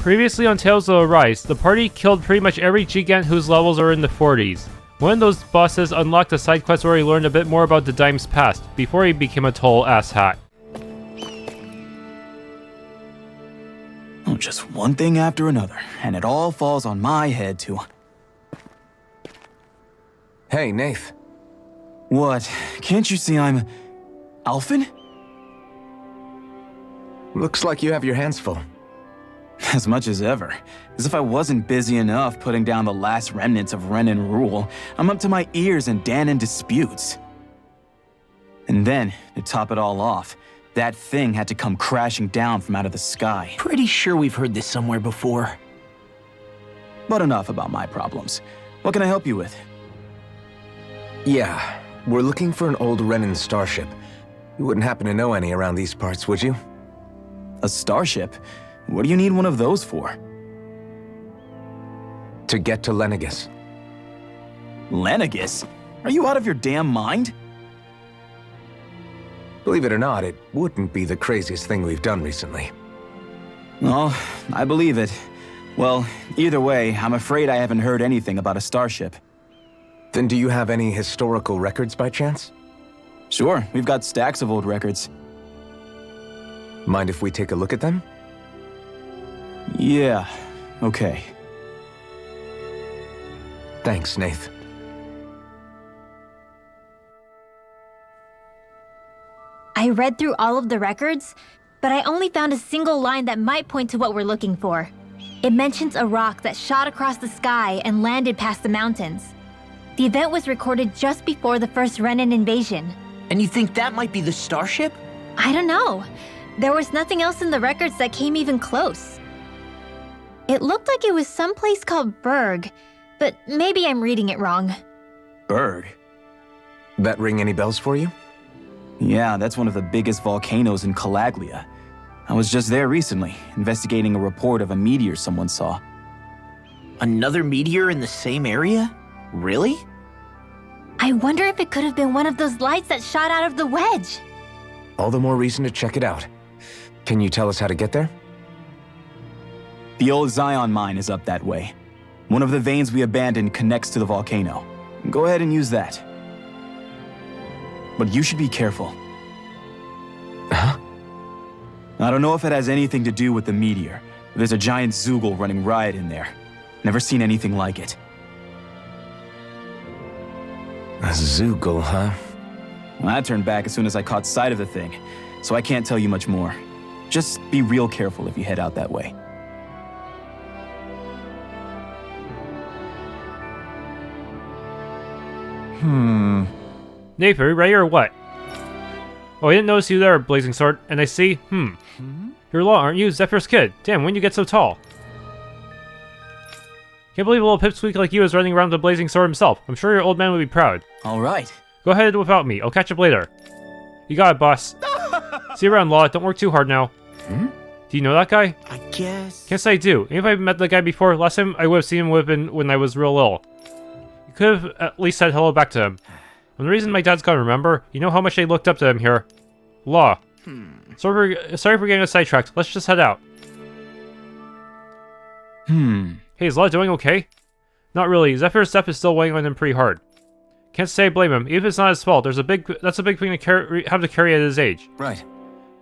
Previously on Tales of Arise, the party killed pretty much every gigant whose levels are in the 40s. One of those bosses unlocked a side quest where he learned a bit more about the Dime's past, before he became a total asshat. Oh, just one thing after another, and it all falls on my head to... Hey, Nath. What? Can't you see I'm... Alphen? Looks like you have your hands full. As much as ever. As if I wasn't busy enough putting down the last remnants of Renan rule, I'm up to my ears in Dahnan disputes. And then, to top it all off, that thing had to come crashing down from out of the sky. Pretty sure we've heard this somewhere before. But enough about my problems. What can I help you with? Yeah, we're looking for an old Renan starship. You wouldn't happen to know any around these parts, would you? A starship? What do you need one of those for? To get to Lenegus. Lenegus? Are you out of your damn mind? Believe it or not, it wouldn't be the craziest thing we've done recently. Oh, I believe it. Well, either way, I'm afraid I haven't heard anything about a starship. Then do you have any historical records by chance? Sure, we've got stacks of old records. Mind if we take a look at them? Yeah, okay. Thanks, Nath. I read through all of the records, but I only found a single line that might point to what we're looking for. It mentions a rock that shot across the sky and landed past the mountains. The event was recorded just before the first Renan invasion. And you think that might be the starship? I don't know. There was nothing else in the records that came even close. It looked like it was someplace called Berg, but maybe I'm reading it wrong. Berg? That ring any bells for you? Yeah, that's one of the biggest volcanoes in Calaglia. I was just there recently, investigating a report of a meteor someone saw. Another meteor in the same area? Really? I wonder if it could have been one of those lights that shot out of the wedge. All the more reason to check it out. Can you tell us how to get there? The old Zionne mine is up that way. One of the veins we abandoned connects to the volcano. Go ahead and use that. But you should be careful. Huh? I don't know if it has anything to do with the meteor. There's a giant Zeugle running riot in there. Never seen anything like it. A Zeugle, huh? Well, I turned back as soon as I caught sight of the thing, so I can't tell you much more. Just be real careful if you head out that way. Nath, are you ready or what? Oh, I didn't notice you there, Blazing Sword, and I see, You're Law, aren't you? Zephyr's kid. Damn, when'd you get so tall? Can't believe a little pipsqueak like you is running around with a Blazing Sword himself. I'm sure your old man would be proud. Alright. Go ahead without me. I'll catch up later. You got it, boss. See you around, Law. Don't work too hard now. Do you know that guy? I guess. Can't say I do. Even if I met the guy before, last time I would have seen him would have been when I was real little. You could have at least said hello back to him. And the reason my dad's gonna remember, you know how much they looked up to him here. Law. Sorry for getting us sidetracked. Let's just head out. Hey, is Law doing okay? Not really. Zephyr's step is still weighing on him pretty hard. Can't say I blame him. Even if it's not his fault, that's a big thing to have to carry at his age. Right.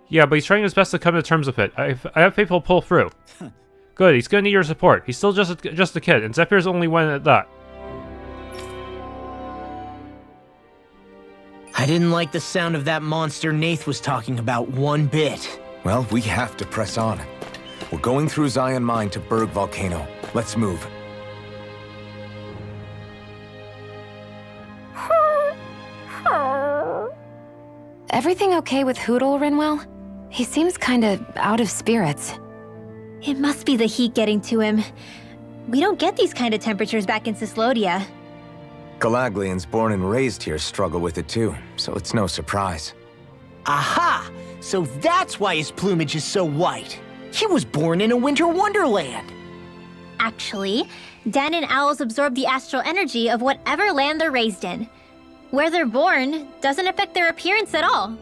Yeah, but he's trying his best to come to terms with it. I have faith he'll pull through. Good, he's gonna need your support. He's still just a kid, and Zephyr's only one at that. I didn't like the sound of that monster Nath was talking about one bit. Well, we have to press on. We're going through Zionne Mine to Berg Volcano. Let's move. Everything okay with Hootle, Rinwell? He seems kinda out of spirits. It must be the heat getting to him. We don't get these kind of temperatures back in Cislodia. Calaglians born and raised here struggle with it too, so it's no surprise. Aha! So that's why his plumage is so white. He was born in a winter wonderland. Actually, Dahnan owls absorb the astral energy of whatever land they're raised in. Where they're born doesn't affect their appearance at all.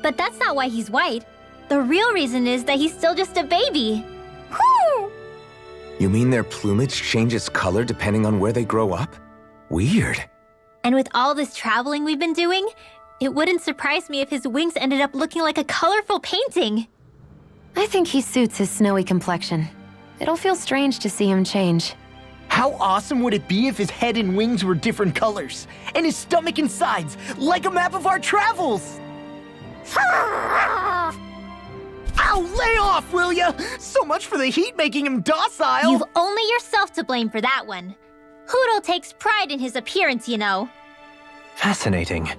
But that's not why he's white. The real reason is that he's still just a baby. You mean their plumage changes color depending on where they grow up? Weird. And with all this traveling we've been doing, it wouldn't surprise me if his wings ended up looking like a colorful painting. I think he suits his snowy complexion. It'll feel strange to see him change. How awesome would it be if his head and wings were different colors, and his stomach and sides, like a map of our travels? Ow, lay off, will ya? So much for the heat making him docile. You've only yourself to blame for that one. Hootle takes pride in his appearance, you know. Fascinating.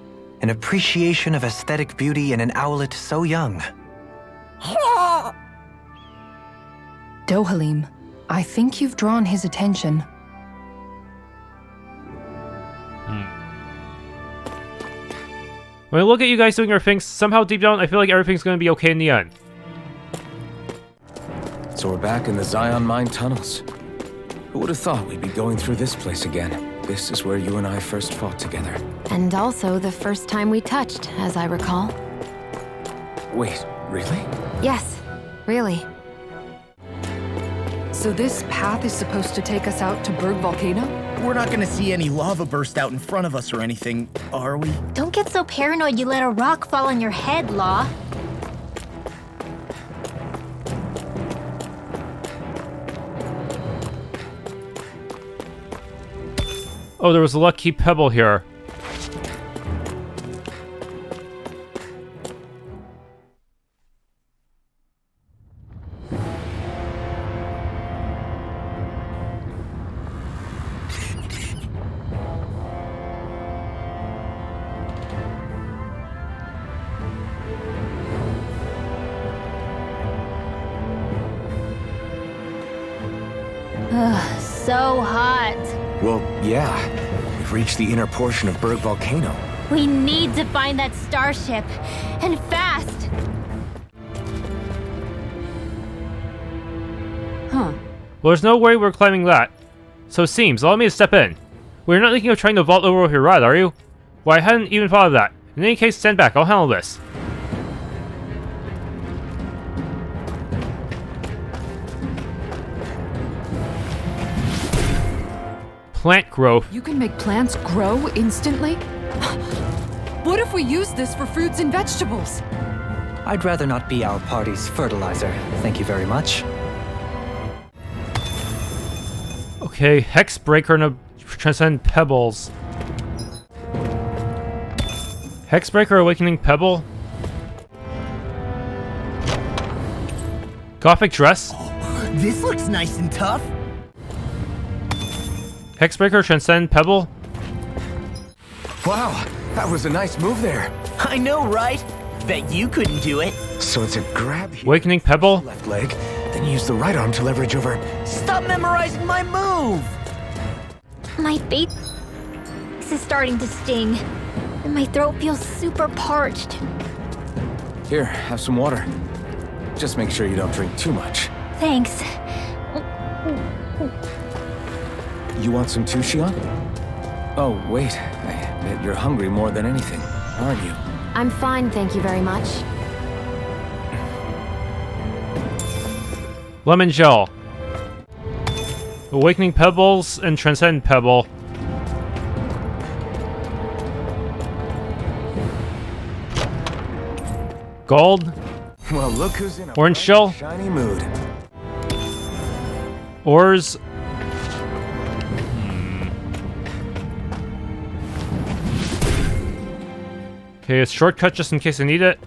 An appreciation of aesthetic beauty in an owlet so young. Dohalim, I think you've drawn his attention. When I look at you guys doing your things, somehow deep down I feel like everything's gonna be okay in the end. So we're back in the Zionne mine tunnels. Who would have thought we'd be going through this place again? This is where you and I first fought together. And also the first time we touched, as I recall. Wait, really? Yes, really. So this path is supposed to take us out to Berg Volcano? We're not gonna see any lava burst out in front of us or anything, are we? Don't get so paranoid you let a rock fall on your head, Law. Oh, there was a lucky pebble here. Ugh, so hot. Well, yeah. We've reached the inner portion of Berg Volcano. We need to find that starship, and fast. Huh. Well, there's no way we're climbing that. So it seems, allow me to step in. We're not thinking of trying to vault over with your rod, are you? Well, I hadn't even thought of that. In any case, stand back, I'll handle this. Plant growth. You can make plants grow instantly? What if we use this for fruits and vegetables? I'd rather not be our party's fertilizer. Thank you very much. Okay, Hex Breaker and Transcend Pebbles. Hex Breaker, Awakening Pebble. Gothic Dress. This looks nice and tough. Hexbreaker, Transcend, Pebble. Wow, that was a nice move there. I know, right? Bet you couldn't do it. So it's a grab here. Awakening Pebble. Left leg, then use the right arm to leverage over. Stop memorizing my move! My face is starting to sting, and my throat feels super parched. Here, have some water. Just make sure you don't drink too much. Thanks. You want some too, Shionne? Oh, wait. I bet you're hungry more than anything, aren't you? I'm fine, thank you very much. Lemon Gel. Awakening Pebbles and Transcend Pebble. Gold. Well, look who's in a Orange bright, shell. shiny mood. Ores. Okay, a shortcut just in case I need it.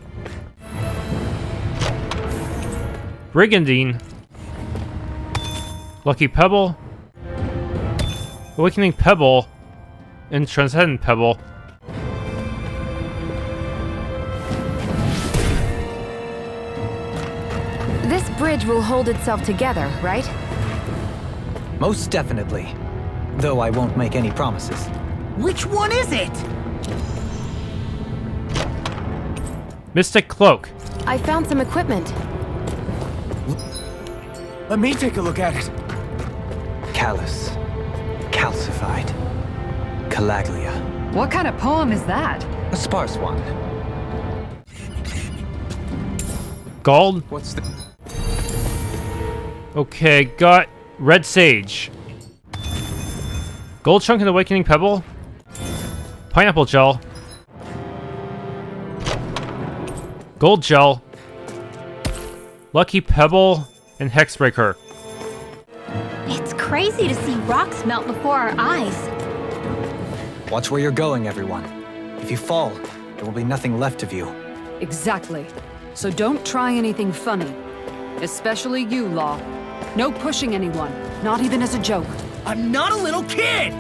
Brigandine. Lucky Pebble. Awakening Pebble. And Transcend Pebble. This bridge will hold itself together, right? Most definitely. Though I won't make any promises. Which one is it? Mystic Cloak. I found some equipment. Let me take a look at it. Callous. Calcified. Calaglia. What kind of poem is that? A sparse one. Gold. What's the... Okay, got Red Sage. Gold Chunk and Awakening Pebble. Pineapple Gel. Gold Gel. Lucky Pebble. And Hexbreaker. It's crazy to see rocks melt before our eyes. Watch where you're going, everyone. If you fall, there will be nothing left of you. Exactly. So don't try anything funny. Especially you, Law. No pushing anyone, not even as a joke. I'm not a little kid!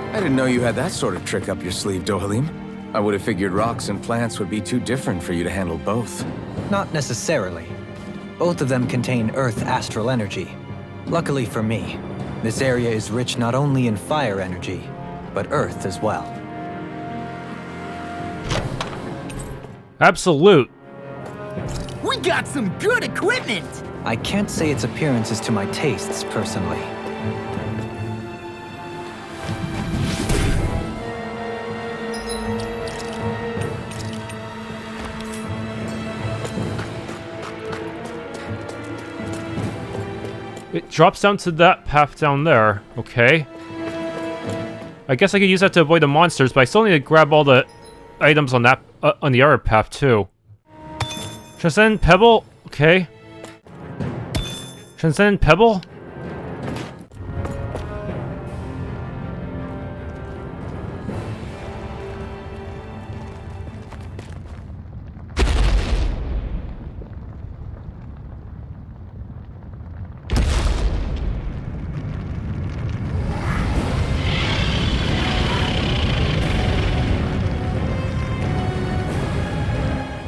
I didn't know you had that sort of trick up your sleeve, Dohalim. I would have figured rocks and plants would be too different for you to handle both. Not necessarily. Both of them contain Earth astral energy. Luckily for me, this area is rich not only in fire energy, but Earth as well. Absolute. We got some good equipment! I can't say its appearance is to my tastes, personally. It drops down to that path down there. Okay. I guess I could use that to avoid the monsters, but I still need to grab all the items on that on the other path too. Transcendent Pebble. Okay. Transcendent Pebble.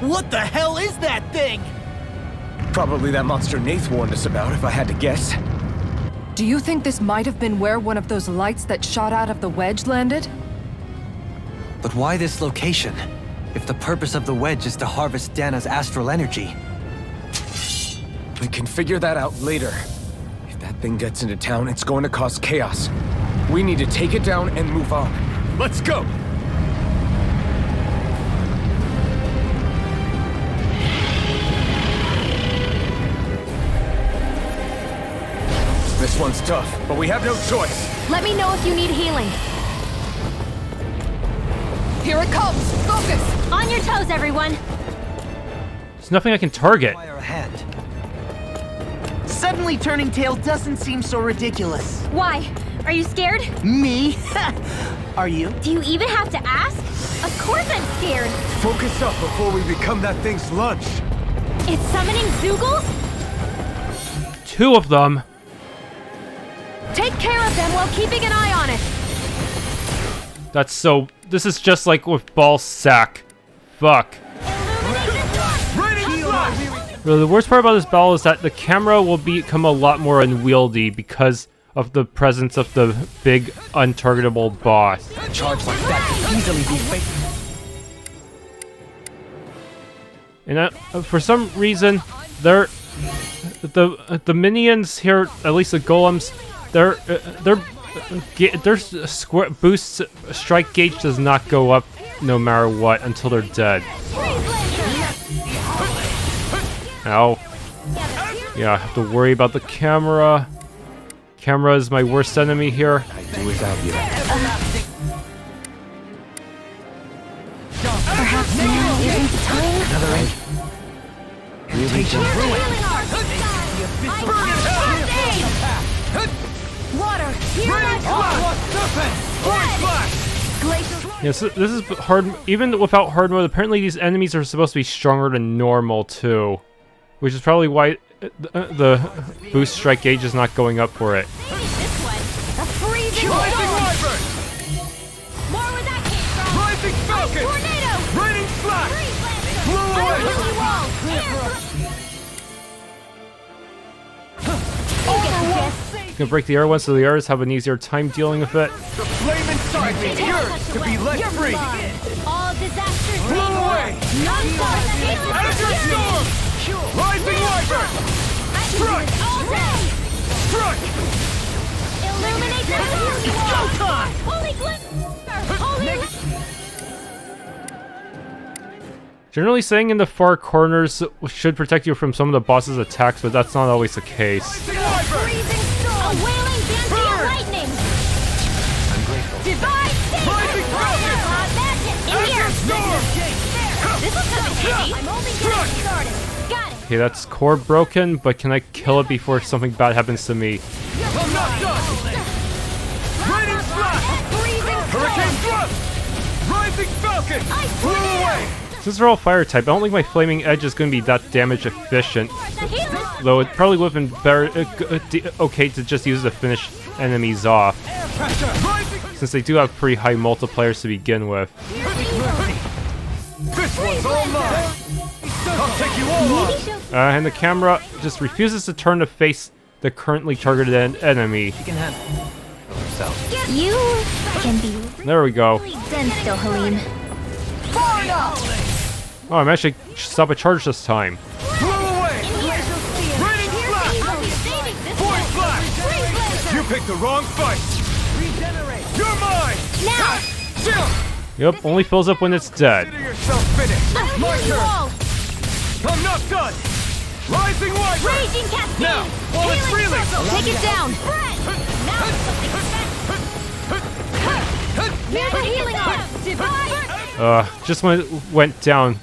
What the hell is that thing? Probably that monster Nath warned us about, if I had to guess. Do you think this might have been where one of those lights that shot out of the wedge landed? But why this location? If the purpose of the wedge is to harvest Dahna's astral energy. We can figure that out later. If that thing gets into town, it's going to cause chaos. We need to take it down and move on. Let's go! This one's tough, but we have no choice. Let me know if you need healing. Here it comes! Focus! On your toes, everyone! There's nothing I can target. Fire a hand. Suddenly turning tail doesn't seem so ridiculous. Why? Are you scared? Me? Are you? Do you even have to ask? Of course I'm scared! Focus up before we become that thing's lunch. It's summoning Zeugles? 2 of them. Take care of them while keeping an eye on it. That's so... This is just like with Ball Sack. Fuck. The worst part about this battle is that the camera will become a lot more unwieldy because of the presence of the big, untargetable boss. A charge like that could easily be fake. And for some reason, the minions here, at least the golems, their square boost strike gauge does not go up no matter what until they're dead. Ow. Yeah, I have to worry about the camera. Camera is my worst enemy here. I do without you. Perhaps now isn't the time? Another eight. Water! Yes, this is hard. Even without hard mode, apparently these enemies are supposed to be stronger than normal too, which is probably why the boost strike gauge is not going up for it. A freezing Rising Wyvern! More where that came from! Rising Falcon! Tornado! Raining Flash! Freeze Blue Lancer! Gonna break the air ones so the others have an easier time dealing with it. The flame inside me yearns to be let free! All disasters Blow away! Out of your storm! Rising Wyvern! Strike! Strike! Illuminate the Go time! Holy glimmer! Holy... Generally, staying in the far corners should protect you from some of the boss's attacks, but that's not always the case. Freezing storm! A wailing Bandai lightning! I'm grateful. Divine Rising Falcon! In here! Storm! This will come in handy! I'm only getting started! Got it! Okay, that's core broken, but can I kill it before something bad happens to me? I'm not done! Raining Slash! Hurricane Thrust! Rising Falcon! Flew away! Since they're all fire type, I don't think my flaming edge is going to be that damage efficient. Though it probably would have been better, okay to just use it to finish enemies off. Since they do have pretty high multipliers to begin with. This one's all mine! I'll take you all on! And the camera just refuses to turn to face the currently targeted enemy. She can handle herself. You can be There we go. really dense still, Halim. Oh, I managed to stop a charge this time. Flew away! Raining Slash! Void Flash! You picked the wrong fight! You're mine! Now! Yep, only fills up when it's dead. Consider yourself finished! My turn! I'm not done! Rising Wyvern! Raging Cascade! Now, while it's reeling! Take it down! Here's the healing arm! Divine! Just when it went down,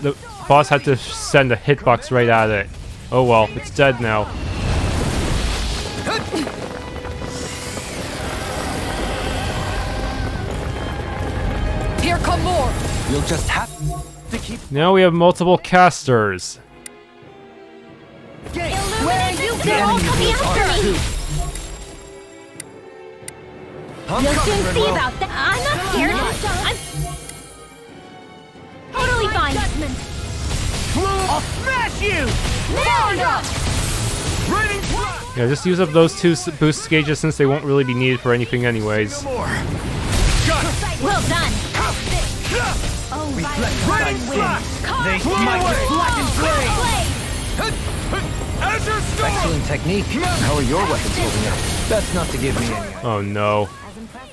the boss had to send a hitbox right at it. Oh well, it's dead now. Here come more! You'll just have to keep. Now we have multiple casters. Where are you going? Coming after me! You'll soon see about that. I'm not scared. I'm totally fine. I'll smash you! Raining Slash! Yeah, just use up those two boost gauges since they won't really be needed for anything anyways. More! Got it! Well done. Raining Slash! They smite with black and flame! Azure Storm! Excellent technique. How are your weapons holding up? Best not to give me any. Oh no.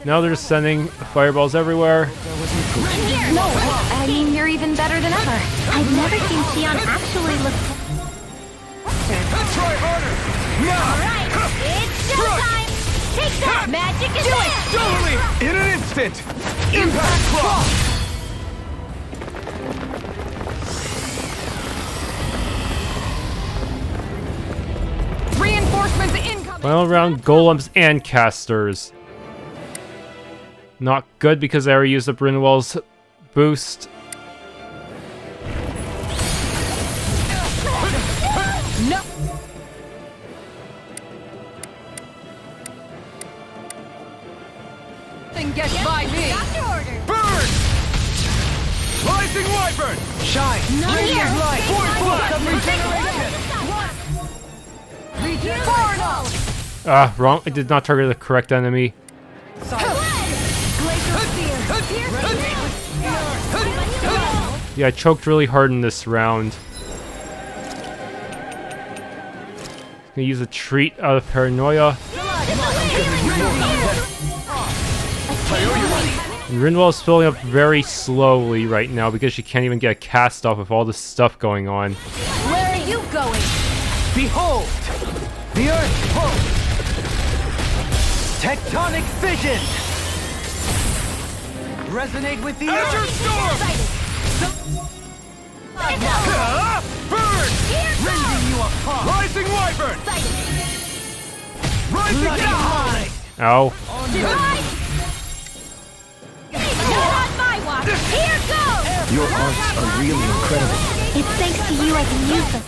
Now they're just sending fireballs everywhere. No, I mean, you're even better than ever. I've never seen Shionne actually look. Try harder! Now! Alright, it's showtime! Take that! Magic is it! Totally! In an instant! Impact Claw! Reinforcements incoming! Final round, golems and casters. Not good because I already used up Rinwell's boost. No! Thing gets by me! Burn! Rising Wyvern! Shine! Not here! Void Flash! Ah, wrong. I did not target the correct enemy. Yeah, I choked really hard in this round. Gonna use a treat out of paranoia. And Rinwell is filling up very slowly right now because she can't even get a cast off with all this stuff going on. Where are you going? Behold! The Earth pulse! Tectonic fission! Resonate with the Azure Earth! Storm! Burn! Rending you apart! Rising Wyvern! Rising Bloody high! Ow. Not on my watch! Here goes! Your arts are really incredible. It's thanks to you I can use them.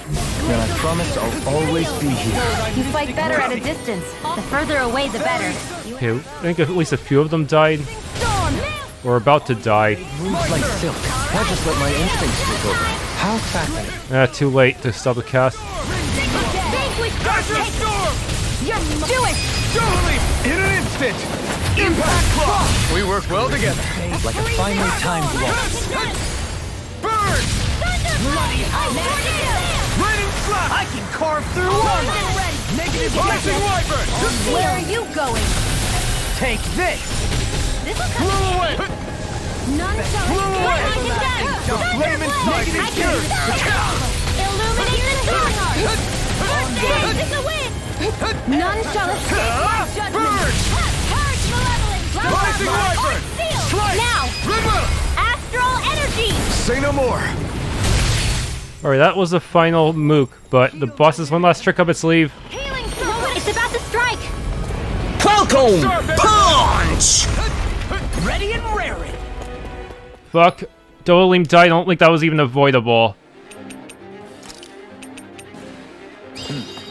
And I promise I'll always be here. You fight better at a distance. The further away, the better. Okay, I think at least a few of them died. Or about to die. Moves like silk. I'll just let my instincts take over. How fascinating. Too late to stop the cast. Azure Storm! Yes, do it! Totally! In an instant! Impact Claw! We work well together. Like a finely timed waltz. Burn! Raining Slash! I can carve through armor! Negative Rising Wyvern! Where are you going? Take this! This will Flew away! None shall Flew away! escape. flame inside me! Illuminate the dark! Dance in the wind! None shall escape my judgment! Purge malevolence! Rising Wyvern! Now! Rinwell! Astral energy! Say no more! Alright, that was the final mook, but the boss has one last trick up its sleeve. Healing circle! It's about to strike! Falcon! Punch! Ready and raring! Fuck. Dolim died, I don't think that was even avoidable.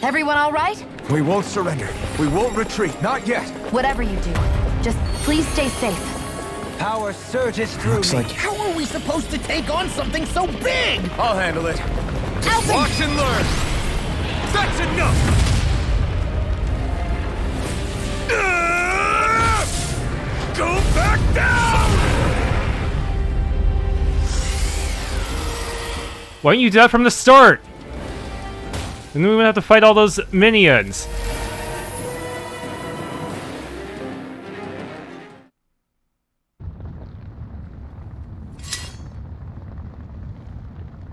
Everyone all right? We won't surrender. We won't retreat. Not yet. Whatever you do, just please stay safe. Power surges through Looks me. like How are we supposed to take on something so big? I'll handle it. Alvin! Watch and learn. That's enough. Go back down. Why didn't you do that from the start? And then we would have to fight all those minions.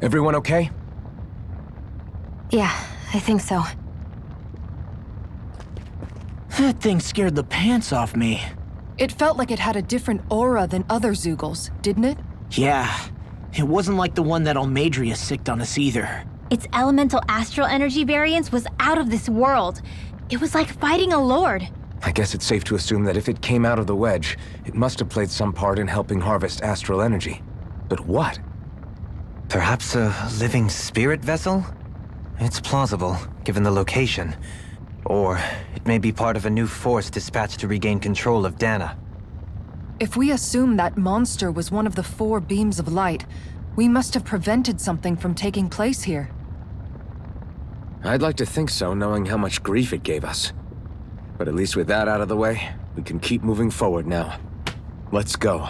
Everyone okay? Yeah, I think so. That thing scared the pants off me. It felt like it had a different aura than other Zeugles, didn't it? Yeah, it wasn't like the one that Almadria sicked on us either. Its elemental astral energy variance was out of this world. It was like fighting a lord. I guess it's safe to assume that if it came out of the wedge, it must have played some part in helping harvest astral energy. But what? Perhaps a living spirit vessel? It's plausible, given the location. Or it may be part of a new force dispatched to regain control of Dahna. If we assume that monster was one of the 4 beams of light, we must have prevented something from taking place here. I'd like to think so, knowing how much grief it gave us. But at least with that out of the way, we can keep moving forward now. Let's go.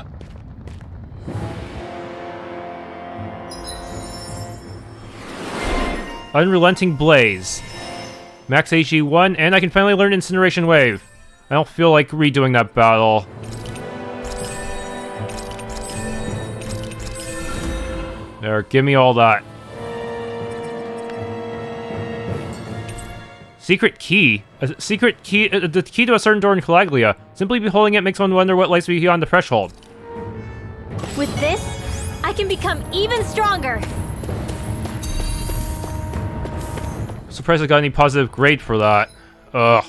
Unrelenting Blaze. Max AG 1, and I can finally learn Incineration Wave. I don't feel like redoing that battle. There, give me all that. Secret key? A secret key? The key to a certain door in Calaglia. Simply beholding it makes one wonder what lies beyond the threshold. With this, I can become even stronger. Surprised I got any positive grade for that. Ugh.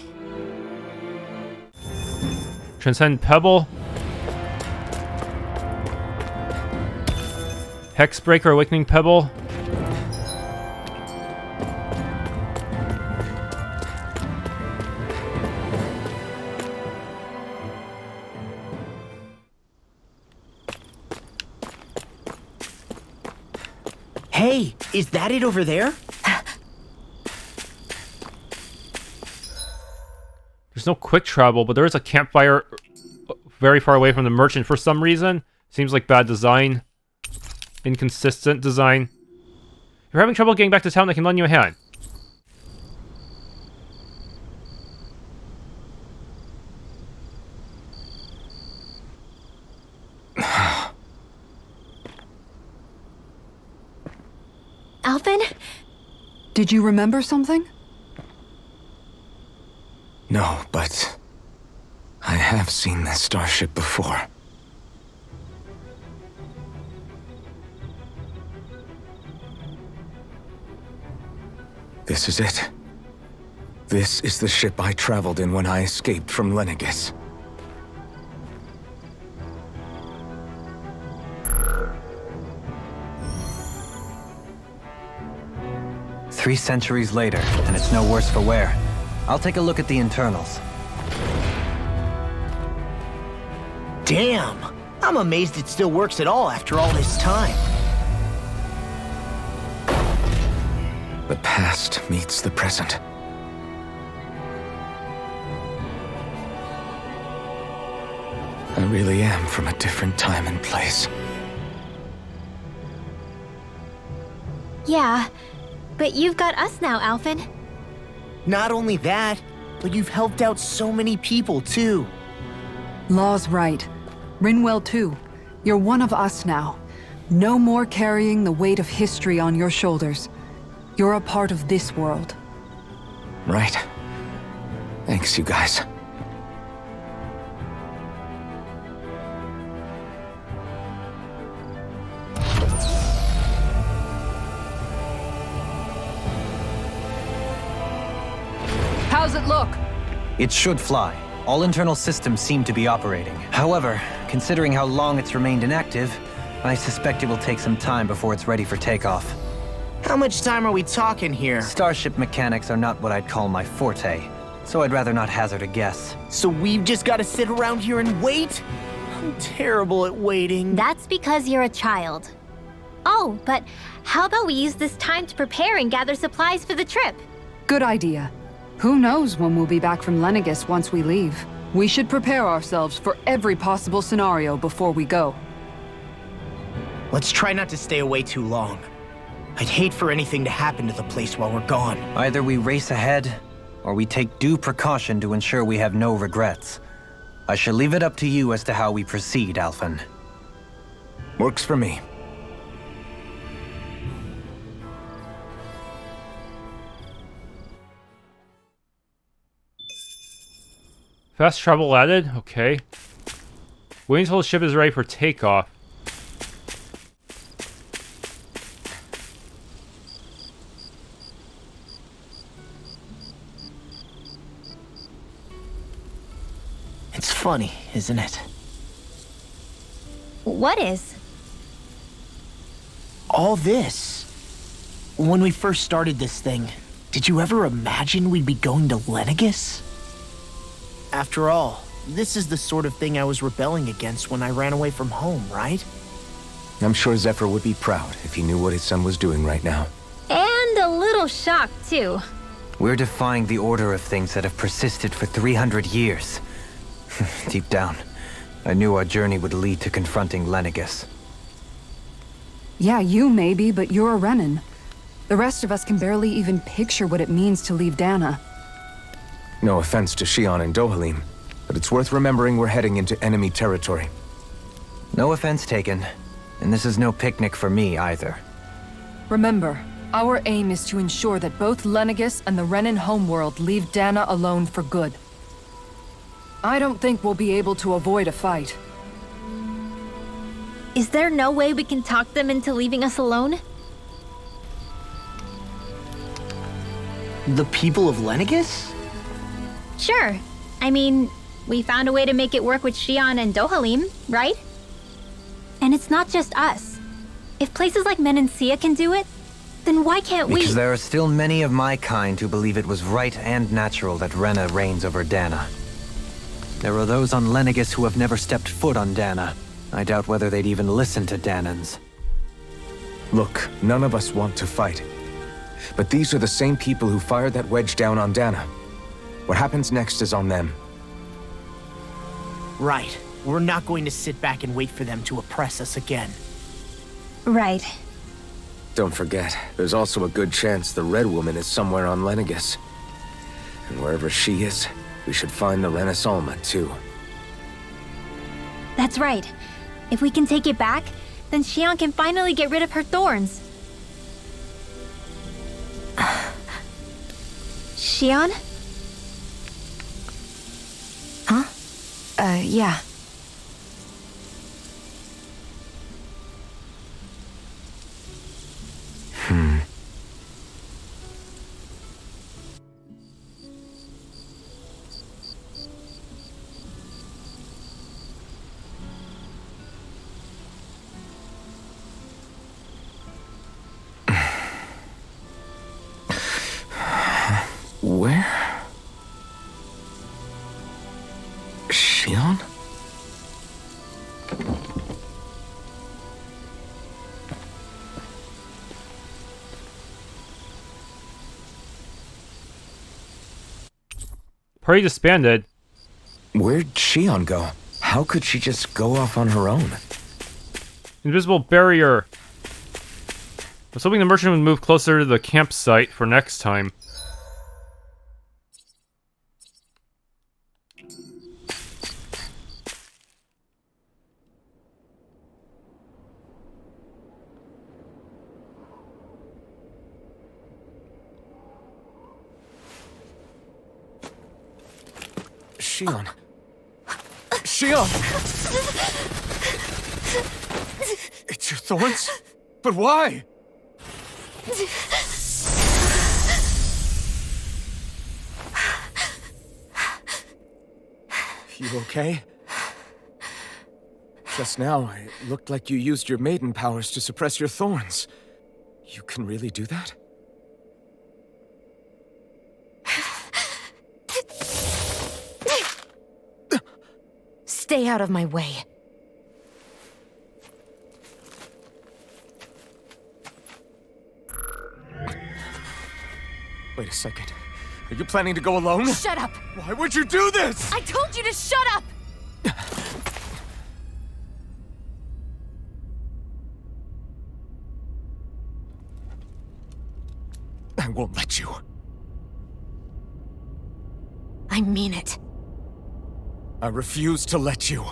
Transcend Pebble. Hexbreaker Awakening Pebble. Hey, is that it over there? There's no quick travel, but there is a campfire very far away from the merchant for some reason. Seems like bad design. Inconsistent design. If you're having trouble getting back to town, I can lend you a hand. Alvin? Did you remember something? No, but I have seen this starship before. This is it. This is the ship I traveled in when I escaped from Lenegus. Three centuries later, and it's no worse for wear. I'll take a look at the internals. Damn! I'm amazed it still works at all after all this time. The past meets the present. I really am from a different time and place. Yeah, but you've got us now, Alvin. Not only that, but you've helped out so many people too. Law's right. Rinwell too. You're one of us now. No more carrying the weight of history on your shoulders. You're a part of this world. Right. Thanks, you guys. How's it look? It should fly. All internal systems seem to be operating. However, considering how long it's remained inactive, I suspect it will take some time before it's ready for takeoff. How much time are we talking here? Starship mechanics are not what I'd call my forte, so I'd rather not hazard a guess. So we've just got to sit around here and wait? I'm terrible at waiting. That's because you're a child. Oh, but how about we use this time to prepare and gather supplies for the trip? Good idea. Who knows when we'll be back from Lenegis once we leave? We should prepare ourselves for every possible scenario before we go. Let's try not to stay away too long. I'd hate for anything to happen to the place while we're gone. Either we race ahead, or we take due precaution to ensure we have no regrets. I shall leave it up to you as to how we proceed, Alphen. Works for me. Fast travel added? Okay. Wait until the ship is ready for takeoff. It's funny, isn't it? What is? All this. When we first started this thing, did you ever imagine we'd be going to Lenegis? After all, this is the sort of thing I was rebelling against when I ran away from home, right? I'm sure Zephyr would be proud if he knew what his son was doing right now. And a little shocked, too. We're defying the order of things that have persisted for 300 years. Deep down, I knew our journey would lead to confronting Lenegis. Yeah, you maybe, but you're a Renan. The rest of us can barely even picture what it means to leave Dahna. No offense to Shionne and Dohalim, but it's worth remembering we're heading into enemy territory. No offense taken, and this is no picnic for me either. Remember, our aim is to ensure that both Lenegis and the Renan homeworld leave Dahna alone for good. I don't think we'll be able to avoid a fight. Is there no way we can talk them into leaving us alone? The people of Lenegis? Sure. I mean, we found a way to make it work with Shionne and Dohalim, right? And it's not just us. If places like Menancia can do it, then why can't we? Because there are still many of my kind who believe it was right and natural that Rena reigns over Dahna. There are those on Lenegis who have never stepped foot on Dahna. I doubt whether they'd even listen to Dahnans. Look, none of us want to fight. But these are the same people who fired that wedge down on Dahna. What happens next is on them. Right. We're not going to sit back and wait for them to oppress us again. Right. Don't forget, there's also a good chance the Red Woman is somewhere on Lenegis. And wherever she is, we should find the Renaissance too. That's right. If we can take it back, then Shionne can finally get rid of her thorns. Shionne? Huh? Yeah. Where? Shionne? Party disbanded. Where'd Shionne go? How could she just go off on her own? Invisible barrier. I was hoping the merchant would move closer to the campsite for next time. Shionne. Shionne! It's your thorns? But why? You okay? Just now, it looked like you used your maiden powers to suppress your thorns. You can really do that? Stay out of my way. Wait a second. Are you planning to go alone? Shut up! Why would you do this? I told you to shut up! I won't let you. I mean it. I refuse to let you.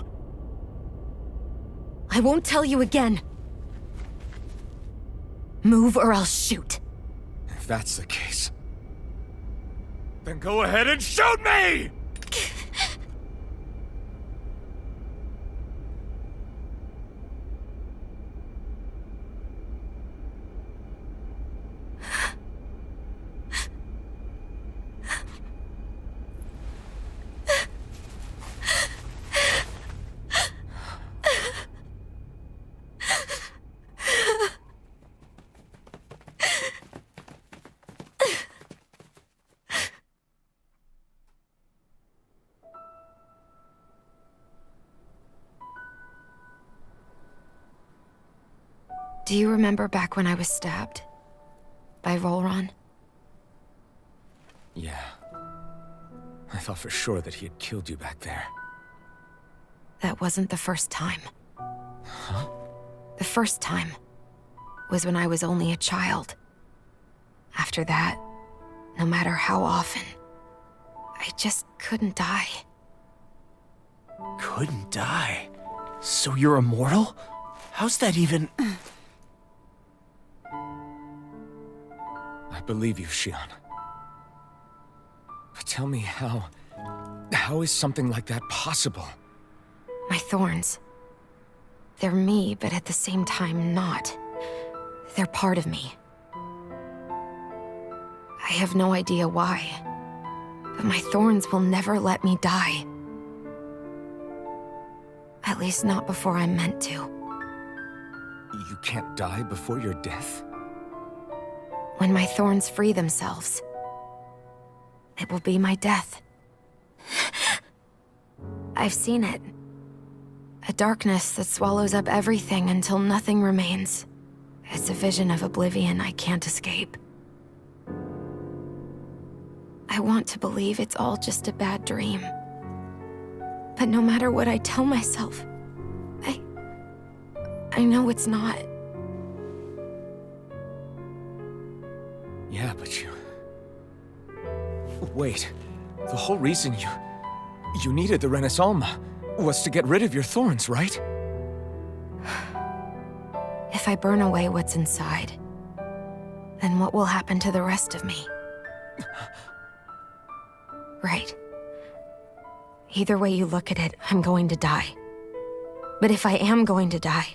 I won't tell you again. Move or I'll shoot. If that's the case, then go ahead and shoot me! Do you remember back when I was stabbed? By Volron? Yeah. I thought for sure that he had killed you back there. That wasn't the first time. Huh? The first time was when I was only a child. After that, no matter how often, I just couldn't die. Couldn't die? So you're immortal? How's that even... I believe you, Shionne. But tell me how is something like that possible? My thorns. They're me, but at the same time not. They're part of me. I have no idea why, but my thorns will never let me die. At least not before I'm meant to. You can't die before your death? When my thorns free themselves, it will be my death. I've seen it. A darkness that swallows up everything until nothing remains. It's a vision of oblivion I can't escape. I want to believe it's all just a bad dream. But no matter what I tell myself, I know it's not. Yeah, but you... Wait. The whole reason you needed the Renaissance was to get rid of your thorns, right? If I burn away what's inside, then what will happen to the rest of me? Right. Either way you look at it, I'm going to die. But if I am going to die,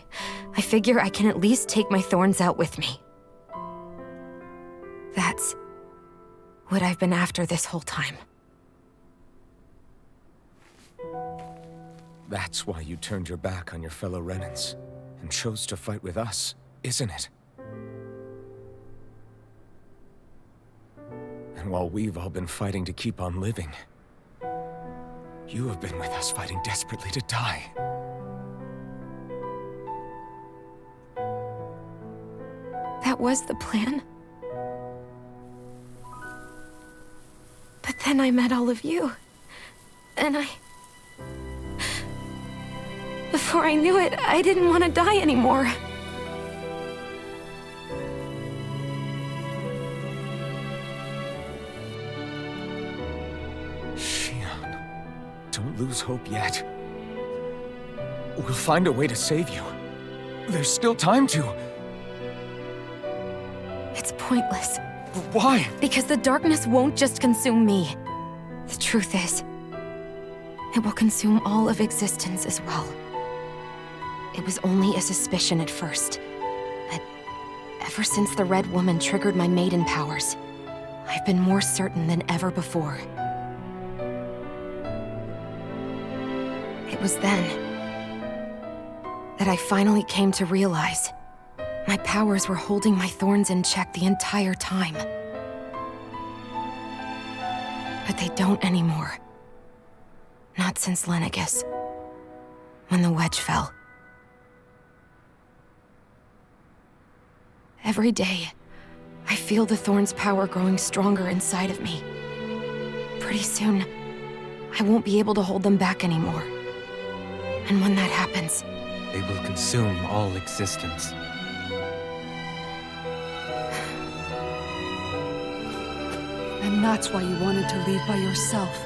I figure I can at least take my thorns out with me. That's what I've been after this whole time. That's why you turned your back on your fellow Renans and chose to fight with us, isn't it? And while we've all been fighting to keep on living, you have been with us fighting desperately to die. That was the plan. But then I met all of you. And before I knew it, I didn't want to die anymore. Shionne, don't lose hope yet. We'll find a way to save you. There's still time to. It's pointless. Why? Because the darkness won't just consume me. The truth is, it will consume all of existence as well. It was only a suspicion at first, but ever since the Red Woman triggered my maiden powers, I've been more certain than ever before. It was then that I finally came to realize my powers were holding my thorns in check the entire time. But they don't anymore. Not since Lenegis, when the wedge fell. Every day, I feel the thorn's power growing stronger inside of me. Pretty soon, I won't be able to hold them back anymore. And when that happens, They will consume all existence. And that's why you wanted to leave by yourself.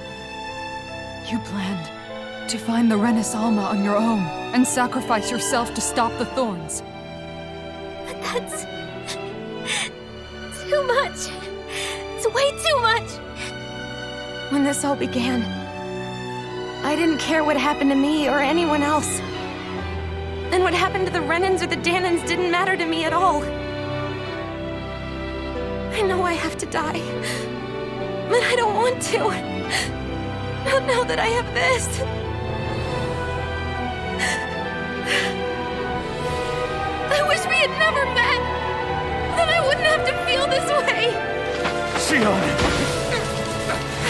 You planned to find the Renis Alma on your own and sacrifice yourself to stop the thorns. But that's... too much. It's way too much. when this all began, I didn't care what happened to me or anyone else. And what happened to the Renans or the Dahnans didn't matter to me at all. I know I have to die, but I don't want to. Not now that I have this. I wish we had never met. Then I wouldn't have to feel this way. Shionne!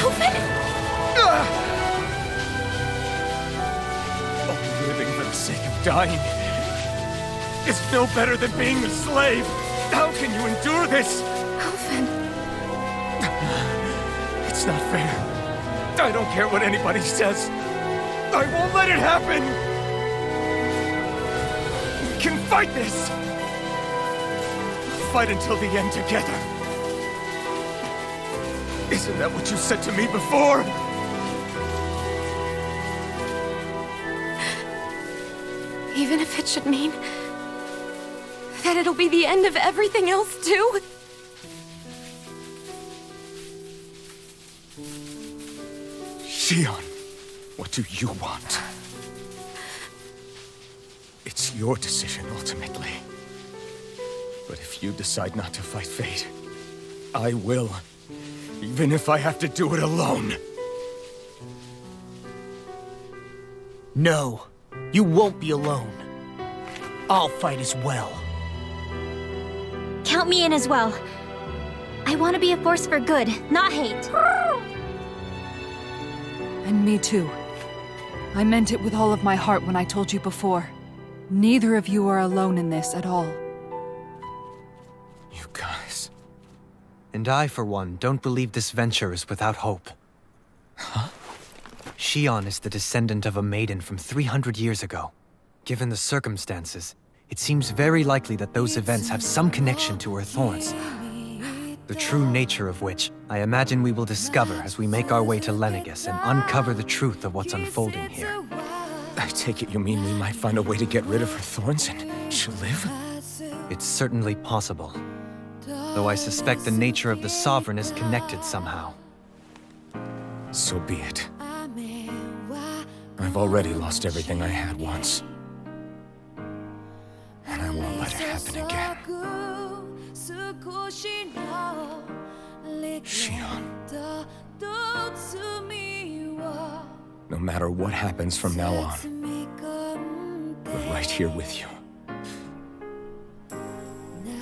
Alvin? Oh, living for the sake of dying is no better than being a slave. How can you endure this? Alvin. It's not fair. I don't care what anybody says. I won't let it happen. We can fight this. Fight until the end together. Isn't that what you said to me before? Even if it should mean that it'll be the end of everything else, too? Shionne, what do you want? It's your decision, ultimately. But if you decide not to fight fate, I will. Even if I have to do it alone. No, you won't be alone. I'll fight as well. Count me in as well. I want to be a force for good, not hate. And me too. I meant it with all of my heart when I told you before. Neither of you are alone in this at all. You guys... And I, for one, don't believe this venture is without hope. Huh? Shionne is the descendant of a maiden from 300 years ago. Given the circumstances, it seems very likely that those events have some connection to her thorns. The true nature of which, I imagine we will discover as we make our way to Lenegis and uncover the truth of what's unfolding here. I take it you mean we might find a way to get rid of her thorns and she'll live? It's certainly possible. Though I suspect the nature of the Sovereign is connected somehow. So be it. I've already lost everything I had once. And I won't let it happen again. Shionne. No matter what happens from now on, we're right here with you.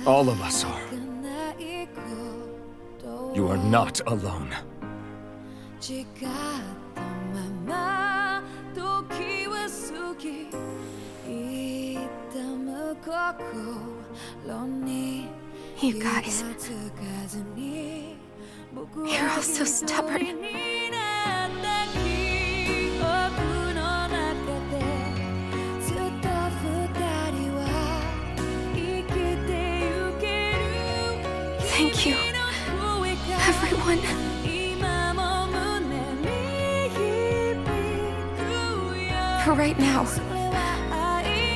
All of us are. You are not alone. You guys... You're all so stubborn. Thank you, everyone. For right now,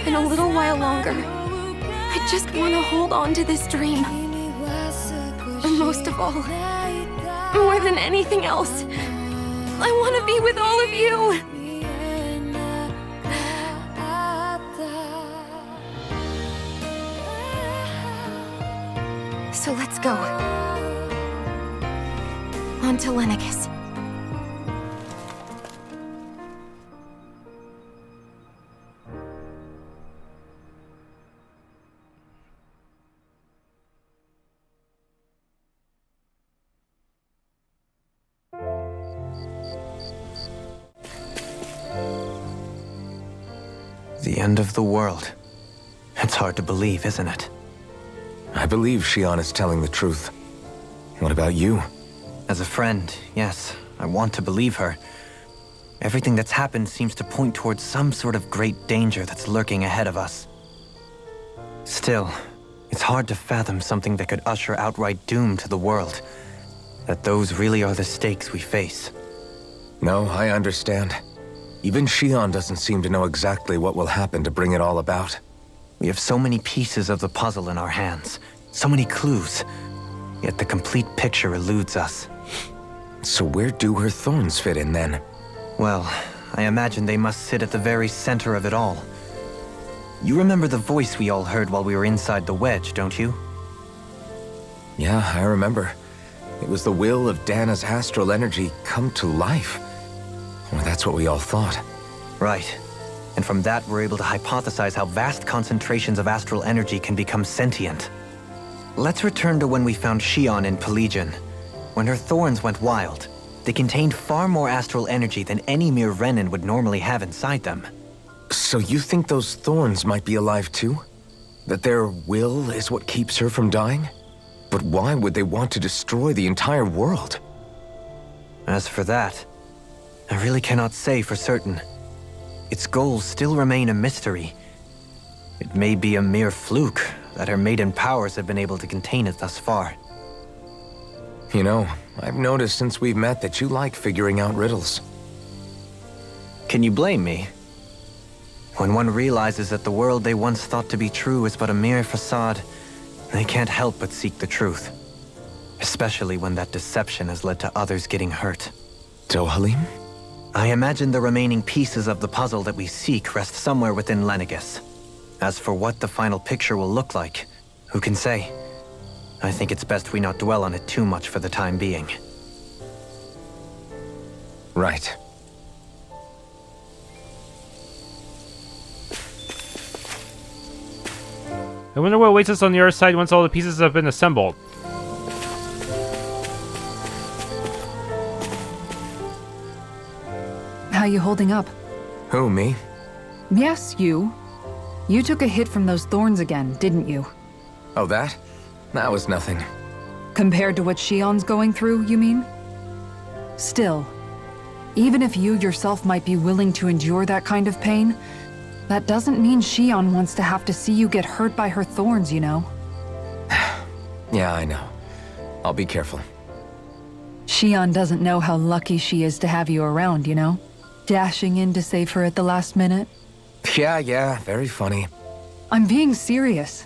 and a little while longer, I just want to hold on to this dream. And most of all, more than anything else, I want to be with all of you. So let's go. On to Lenegis. The end of the world. It's hard to believe, isn't it? I believe Shionne is telling the truth. What about you? As a friend, yes, I want to believe her. Everything that's happened seems to point towards some sort of great danger that's lurking ahead of us. Still, it's hard to fathom something that could usher outright doom to the world. That those really are the stakes we face. No, I understand. Even Shionne doesn't seem to know exactly what will happen to bring it all about. We have so many pieces of the puzzle in our hands, so many clues, yet the complete picture eludes us. So where do her thorns fit in then? Well, I imagine they must sit at the very center of it all. You remember the voice we all heard while we were inside the wedge, don't you? Yeah, I remember. It was the will of Dahna's astral energy come to life. Well, that's what we all thought. Right. And from that, we're able to hypothesize how vast concentrations of astral energy can become sentient. Let's return to when we found Shionne in Pelagian. When her thorns went wild, they contained far more astral energy than any mere Renan would normally have inside them. So you think those thorns might be alive too? That their will is what keeps her from dying? But why would they want to destroy the entire world? As for that, I really cannot say for certain. Its goals still remain a mystery. It may be a mere fluke that her maiden powers have been able to contain it thus far. You know, I've noticed since we've met that you like figuring out riddles. Can you blame me? When one realizes that the world they once thought to be true is but a mere facade, they can't help but seek the truth. Especially when that deception has led to others getting hurt. Dohalim? I imagine the remaining pieces of the puzzle that we seek rest somewhere within Lenegis. As for what the final picture will look like, who can say? I think it's best we not dwell on it too much for the time being. Right. I wonder what awaits us on the other side once all the pieces have been assembled. How you holding up? Who, me? Yes, you. You took a hit from those thorns again, didn't you? Oh, that? That was nothing. Compared to what Shionne's going through, you mean? Still, even if you yourself might be willing to endure that kind of pain, that doesn't mean Shionne wants to have to see you get hurt by her thorns, you know? Yeah, I know. I'll be careful. Shionne doesn't know how lucky she is to have you around, you know? Dashing in to save her at the last minute. Yeah, very funny. I'm being serious.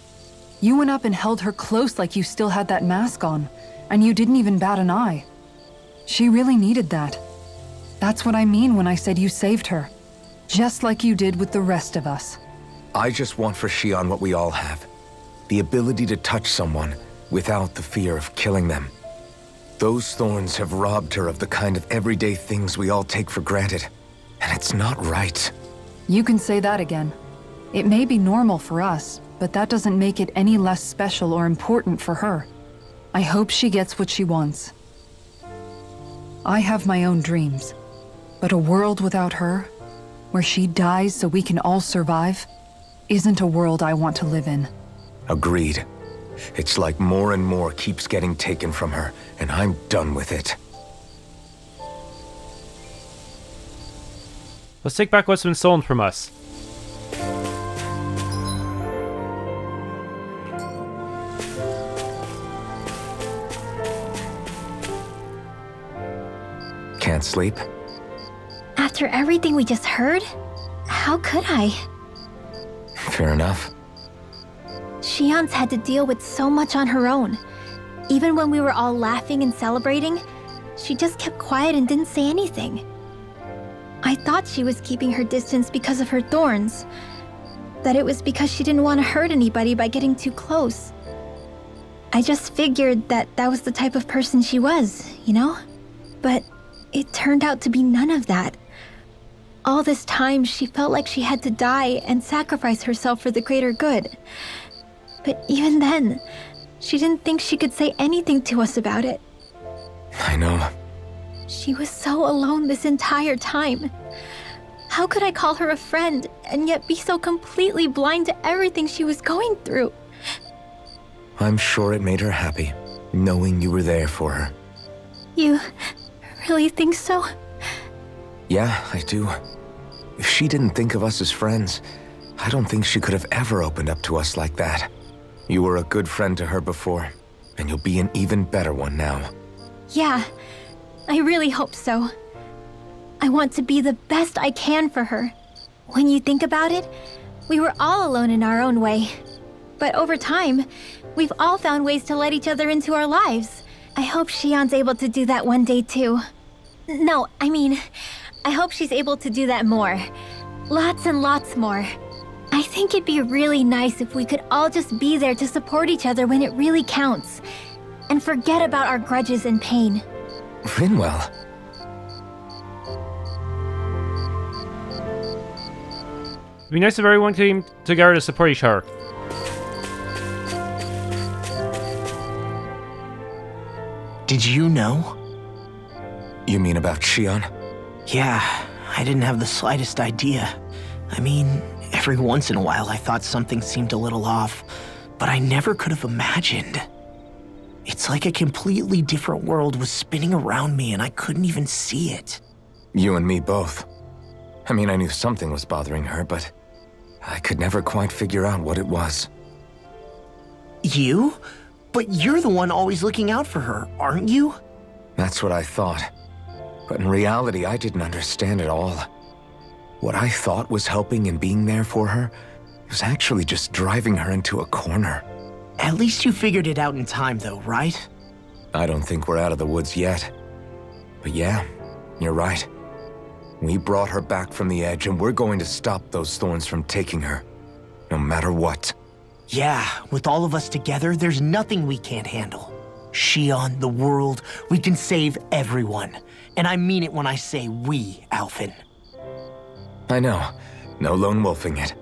You went up and held her close like you still had that mask on, and you didn't even bat an eye. She really needed that. That's what I mean when I said you saved her. Just like you did with the rest of us. I just want for Shionne what we all have. The ability to touch someone without the fear of killing them. Those thorns have robbed her of the kind of everyday things we all take for granted. And it's not right. You can say that again. It may be normal for us, but that doesn't make it any less special or important for her. I hope she gets what she wants. I have my own dreams, but a world without her, where she dies so we can all survive, isn't a world I want to live in. Agreed. It's like more and more keeps getting taken from her, and I'm done with it. Let's take back what's been stolen from us. Can't sleep? After everything we just heard, how could I? Fair enough. Shionne's had to deal with so much on her own. Even when we were all laughing and celebrating, she just kept quiet and didn't say anything. I thought she was keeping her distance because of her thorns. That it was because she didn't want to hurt anybody by getting too close. I just figured that was the type of person she was, you know? But it turned out to be none of that. All this time, she felt like she had to die and sacrifice herself for the greater good. But even then, she didn't think she could say anything to us about it. I know. She was so alone this entire time. How could I call her a friend and yet be so completely blind to everything she was going through? I'm sure it made her happy, knowing you were there for her. You really think so? Yeah, I do. If she didn't think of us as friends, I don't think she could have ever opened up to us like that. You were a good friend to her before, and you'll be an even better one now. Yeah, I really hope so. I want to be the best I can for her. When you think about it, we were all alone in our own way. But over time, we've all found ways to let each other into our lives. I hope Shionne's able to do that one day too. No, I mean, I hope she's able to do that more. Lots and lots more. I think it'd be really nice if we could all just be there to support each other when it really counts. And forget about our grudges and pain. Rinwell. It'd be nice if everyone came together to support each other. Did you know? You mean about Shionne? Yeah, I didn't have the slightest idea. I mean, every once in a while I thought something seemed a little off, but I never could have imagined. It's like a completely different world was spinning around me and I couldn't even see it. You and me both. I mean, I knew something was bothering her, but I could never quite figure out what it was. You? But you're the one always looking out for her, aren't you? That's what I thought. But in reality, I didn't understand it all. What I thought was helping and being there for her was actually just driving her into a corner. At least you figured it out in time though, right? I don't think we're out of the woods yet. But yeah, you're right. We brought her back from the edge and we're going to stop those thorns from taking her. No matter what. Yeah, with all of us together, there's nothing we can't handle. Shionne, the world, we can save everyone. And I mean it when I say we, Alphen. I know. No lone wolfing it.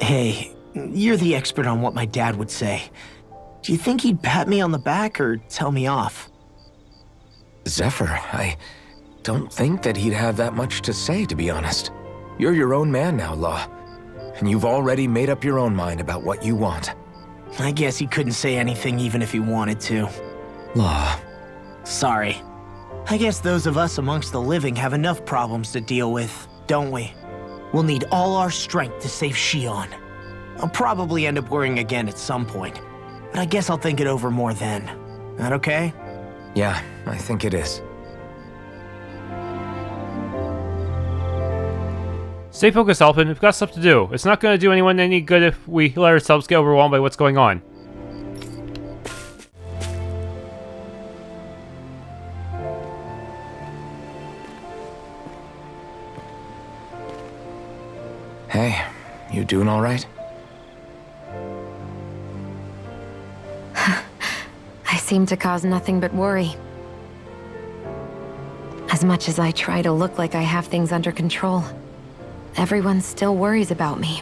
Hey, you're the expert on what my dad would say. Do you think he'd pat me on the back or tell me off? Zephyr, I don't think that he'd have that much to say, to be honest. You're your own man now, Law. And you've already made up your own mind about what you want. I guess he couldn't say anything even if he wanted to. Law. Sorry. I guess those of us amongst the living have enough problems to deal with, don't we? We'll need all our strength to save Shionne. I'll probably end up worrying again at some point, but I guess I'll think it over more then. That okay? Yeah, I think it is. Stay focused, Alphen. We've got stuff to do. It's not going to do anyone any good if we let ourselves get overwhelmed by what's going on. Hey, you doing all right? I seem to cause nothing but worry. As much as I try to look like I have things under control, everyone still worries about me.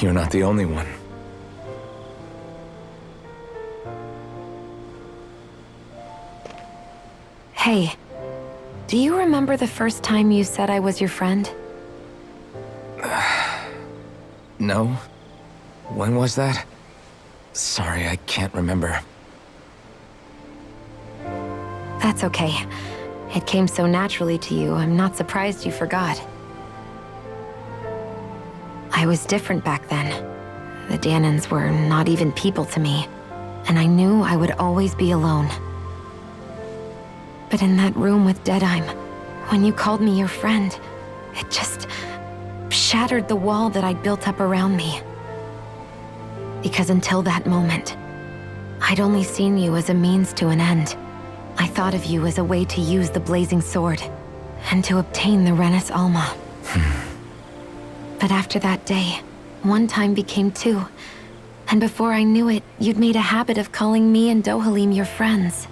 You're not the only one. Hey, do you remember the first time you said I was your friend? No? When was that? Sorry, I can't remember. That's okay. It came so naturally to you, I'm not surprised you forgot. I was different back then. The Dahnans were not even people to me, and I knew I would always be alone. But in that room with Deadheim, when you called me your friend, it just shattered the wall that I'd built up around me. Because until that moment, I'd only seen you as a means to an end. I thought of you as a way to use the blazing sword, and to obtain the Renis Alma. But after that day, one time became two, And before I knew it, you'd made a habit of calling me and Dohalim your friends.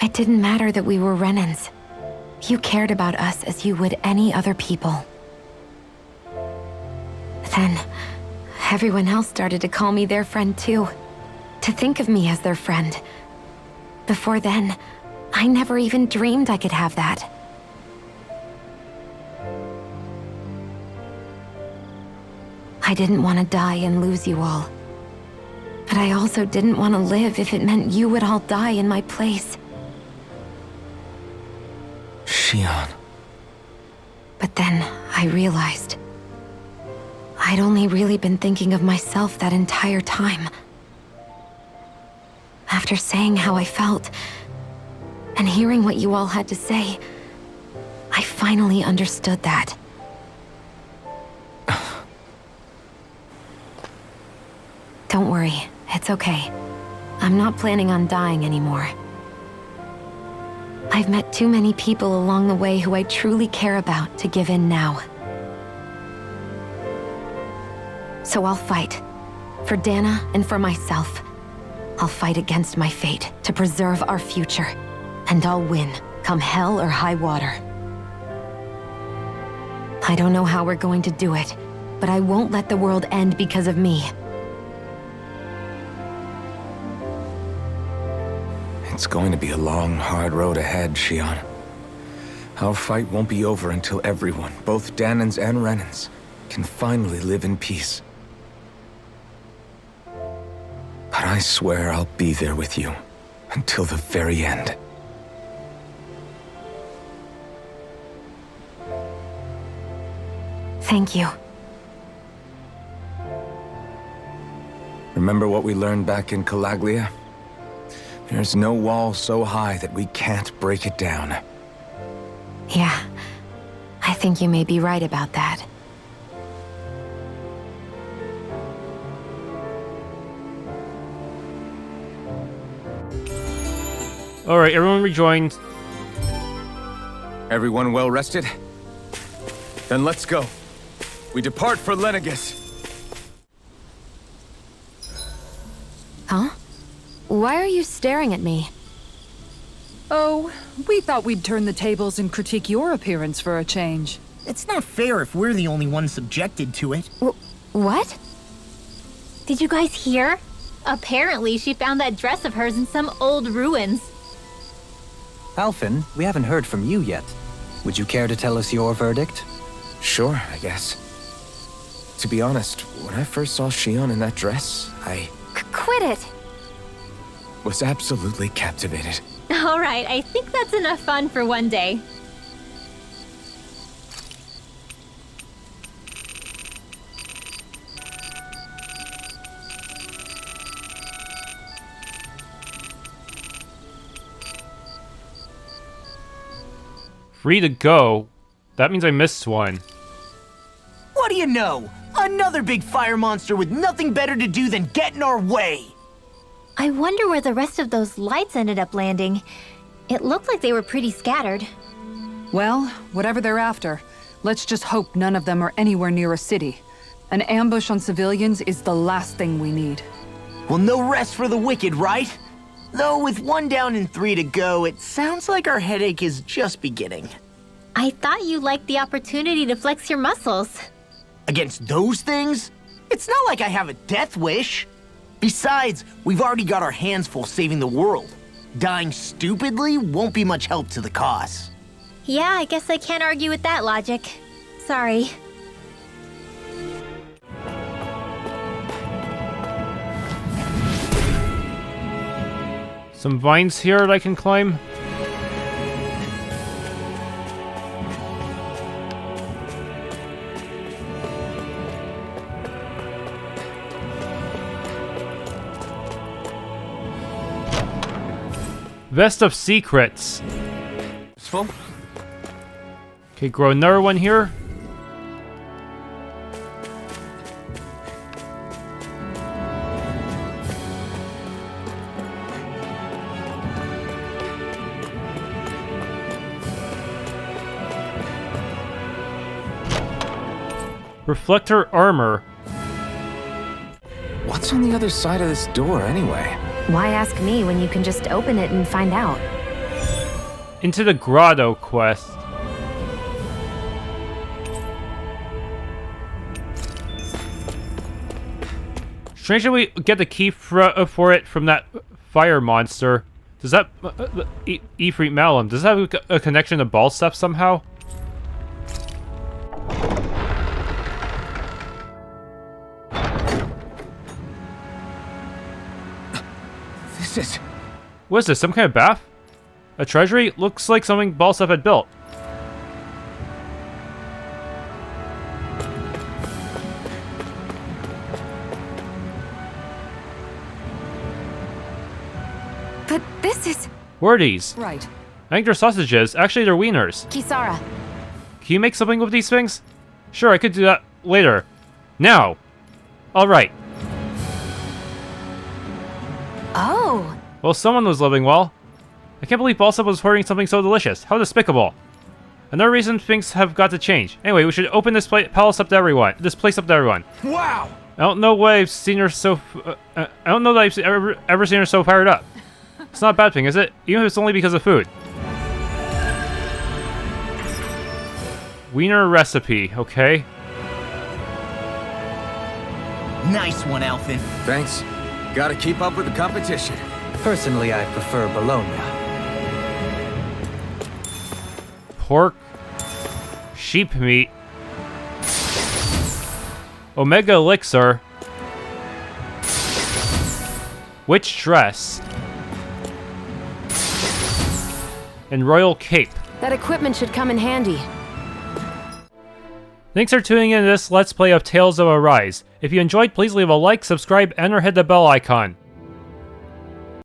It didn't matter that we were Renans. You cared about us as you would any other people. Then, everyone else started to call me their friend too. To think of me as their friend. Before then, I never even dreamed I could have that. I didn't want to die and lose you all. But I also didn't want to live if it meant you would all die in my place. Shionne. But then I realized I'd only really been thinking of myself that entire time. After saying how I felt, and hearing what you all had to say, I finally understood that. Don't worry, it's okay. I'm not planning on dying anymore. I've met too many people along the way who I truly care about to give in now. So I'll fight. For Dahna and for myself. I'll fight against my fate to preserve our future. And I'll win, come hell or high water. I don't know how we're going to do it, but I won't let the world end because of me. It's going to be a long, hard road ahead, Shionne. Our fight won't be over until everyone, both Dahnans and Renans, can finally live in peace. But I swear I'll be there with you until the very end. Thank you. Remember what we learned back in Calaglia? There's no wall so high that we can't break it down. Yeah, I think you may be right about that. Alright, everyone rejoined. Everyone well rested? Then let's go. We depart for Lenegis. Huh? Why are you staring at me? Oh, we thought we'd turn the tables and critique your appearance for a change. It's not fair if we're the only ones subjected to it. What? Did you guys hear? Apparently, she found that dress of hers in some old ruins. Alphen, we haven't heard from you yet. Would you care to tell us your verdict? Sure, I guess. To be honest, when I first saw Shionne in that dress, I Quit it! was absolutely captivated. Alright, I think that's enough fun for one day. Free to go? That means I missed one. What do you know? Another big fire monster with nothing better to do than get in our way! I wonder where the rest of those lights ended up landing. It looked like they were pretty scattered. Well, whatever they're after, let's just hope none of them are anywhere near a city. An ambush on civilians is the last thing we need. Well, no rest for the wicked, right? Though with 1 down and 3 to go, it sounds like our headache is just beginning. I thought you liked the opportunity to flex your muscles. Against those things? It's not like I have a death wish. Besides, we've already got our hands full saving the world. Dying stupidly won't be much help to the cause. Yeah, I guess I can't argue with that logic. Sorry. Some vines here that I can climb. Vest of Secrets. Useful? Okay, grow another one here. Reflector armor. What's on the other side of this door, anyway? Why ask me when you can just open it and find out? Into the grotto quest. Strange that we get the key for it from that fire monster. Does that... EFREET MALUM, does that have a connection to ball stuff somehow? This is... What is this, some kind of bath? A treasury? Looks like something Balstuff had built. But this is... What are these? Right. I think they're sausages. Actually, they're wieners. Kisara. Can you make something with these things? Sure, I could do that later. Now! Alright. Oh. Well, someone was living well. I can't believe Balstuff was hoarding something so delicious. How despicable. Another reason things have got to change. Anyway, we should open this palace up to everyone. This place up to everyone. Wow! I don't know why I've seen her so... I don't know that I've ever seen her so fired up. It's not a bad thing, is it? Even if it's only because of food. Wiener recipe, okay. Nice one, Alphen. Thanks. Gotta keep up with the competition. Personally, I prefer bologna. Pork. Sheep meat. Omega elixir. Witch dress. And royal cape. That equipment should come in handy. Thanks for tuning in to this Let's Play of Tales of Arise. If you enjoyed, please leave a like, subscribe, and or hit the bell icon.